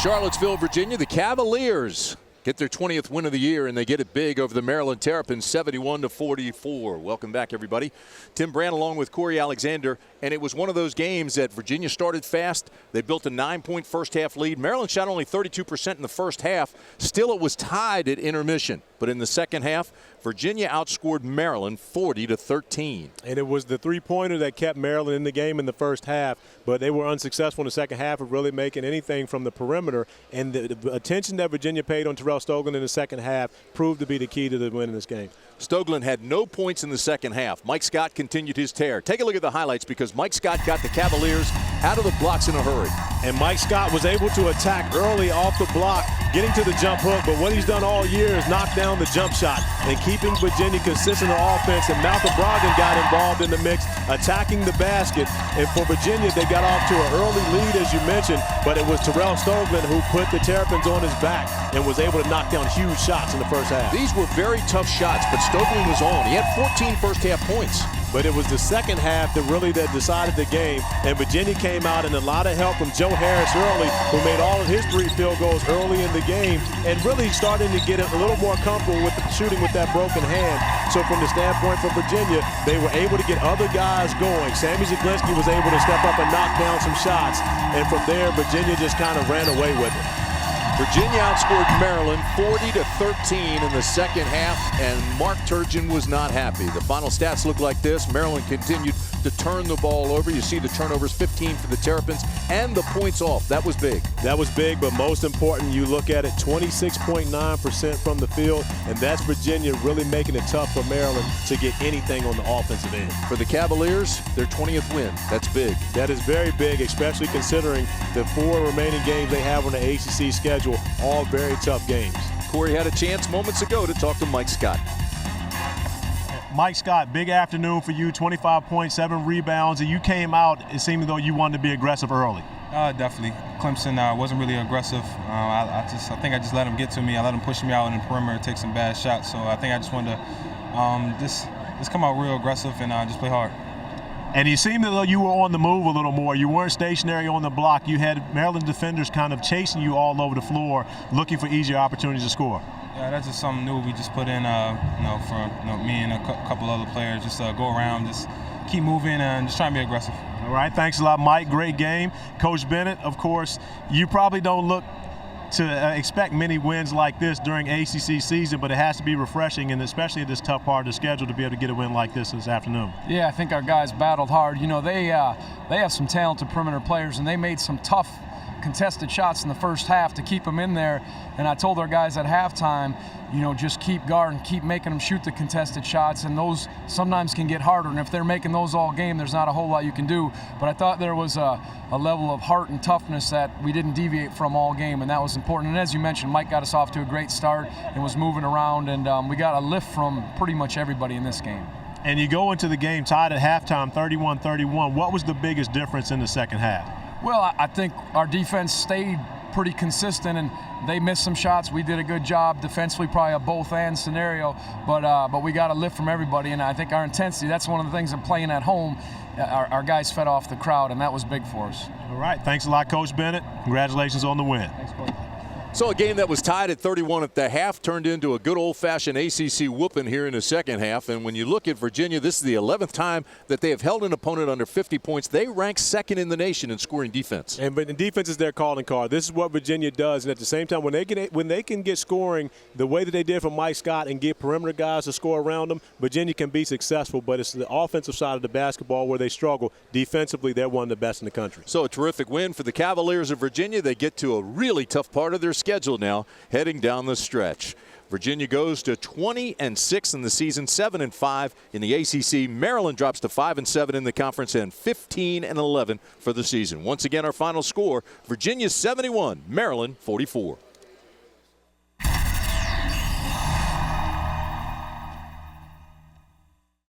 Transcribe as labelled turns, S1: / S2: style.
S1: Charlottesville, Virginia, the Cavaliers get their 20th win of the year, and they get it big over the Maryland Terrapins, 71-44. Welcome back, everybody. Tim Brand along with Corey Alexander, and it was one of those games that Virginia started fast. They built a 9-point first-half lead. Maryland shot only 32% in the first half. Still, it was tied at intermission. But in the second half, Virginia outscored Maryland 40-13.
S2: And it was the three-pointer that kept Maryland in the game in the first half, but they were unsuccessful in the second half of really making anything from the perimeter. And the attention that Virginia paid on Terrell Stoglin in the second half proved to be the key to the win in this game.
S1: Stoglin had no points in the second half. Mike Scott continued his tear. Take a look at the highlights because Mike Scott got the Cavaliers out of the blocks in a hurry.
S2: And Mike Scott was able to attack early off the block, getting to the jump hook, but what he's done all year is knock down the jump shot and keeping Virginia consistent on offense. And Malcolm Brogdon got involved in the mix, attacking the basket. And for Virginia, they got off to an early lead, as you mentioned, but it was Terrell Stoglin who put the Terrapins on his back and was able to knock down huge shots in the first half.
S1: These were very tough shots, but Stoglin was on. He had 14 first-half points.
S2: But it was the second half that really decided the game, and Virginia came out and a lot of help from Joe Harris early, who made all of his 3 field goals early in the game, and really starting to get a little more comfortable with the shooting with that broken hand. So from the standpoint for Virginia, they were able to get other guys going. Sammy Zaglinski was able to step up and knock down some shots, and from there, Virginia just kind of ran away with it.
S1: Virginia outscored Maryland 40-13 in the second half, and Mark Turgeon was not happy. The final stats look like this. Maryland continued to turn the ball over. You see the turnovers, 15 for the Terrapins, and the points off. That was big.
S2: That was big, but most important, you look at it, 26.9% from the field, and that's Virginia really making it tough for Maryland to get anything on the offensive end.
S1: For the Cavaliers, their 20th win. That's big.
S2: That is very big, especially considering the 4 remaining games they have on the ACC schedule, all very tough games.
S1: Corey had a chance moments ago to talk to Mike Scott.
S2: Mike Scott, big afternoon for you, 25.7 rebounds, and you came out, it seemed as though you wanted to be aggressive early.
S3: Definitely. Clemson wasn't really aggressive. I think I just let him get to me. I let him push me out in the perimeter, take some bad shots. So I think I just wanted to just come out real aggressive and just play hard.
S2: And you seemed as though you were on the move a little more. You weren't stationary on the block. You had Maryland defenders kind of chasing you all over the floor, looking for easier opportunities to score.
S3: Yeah, that's just something new we just put in, for me and a couple other players. Just go around, just keep moving, and just try and be aggressive.
S2: All right, thanks a lot, Mike. Great game. Coach Bennett, of course, you probably don't look to expect many wins like this during ACC season, but it has to be refreshing, and especially at this tough part of the schedule, to be able to get a win like this afternoon.
S4: Yeah, I think our guys battled hard. You know, they have some talented perimeter players, and they made some tough contested shots in the first half to keep them in there. And I told our guys at halftime, you know, just keep guarding, keep making them shoot the contested shots, and those sometimes can get harder. And if they're making those all game, there's not a whole lot you can do. But I thought there was a level of heart and toughness that we didn't deviate from all game, and that was important. And as you mentioned, Mike got us off to a great start and was moving around, and we got a lift from pretty much everybody in this game.
S2: And you go into the game tied at halftime, 31-31. What was the biggest difference in the second half?
S4: Well, I think our defense stayed pretty consistent, and they missed some shots. We did a good job defensively, probably a both-and scenario, but we got a lift from everybody, and I think our intensity, that's one of the things of playing at home. Our guys fed off the crowd, and that was big for us.
S2: All right, thanks a lot, Coach Bennett. Congratulations on the win.
S4: Thanks, Coach.
S1: So a game that was tied at 31 at the half turned into a good old-fashioned ACC whooping here in the second half. And when you look at Virginia, this is the 11th time that they have held an opponent under 50 points. They rank second in the nation in scoring defense.
S2: But the defense is their calling card. This is what Virginia does. And at the same time, when they can get scoring the way that they did for Mike Scott and get perimeter guys to score around them, Virginia can be successful. But it's the offensive side of the basketball where they struggle. Defensively, they're one of the best in the country.
S1: So a terrific win for the Cavaliers of Virginia. They get to a really tough part of their schedule now, heading down the stretch. Virginia goes to 20-6 in the season, 7-5 in the ACC. Maryland drops to 5-7 in the conference and 15-11 for the season. Once again, our final score: Virginia 71, Maryland 44.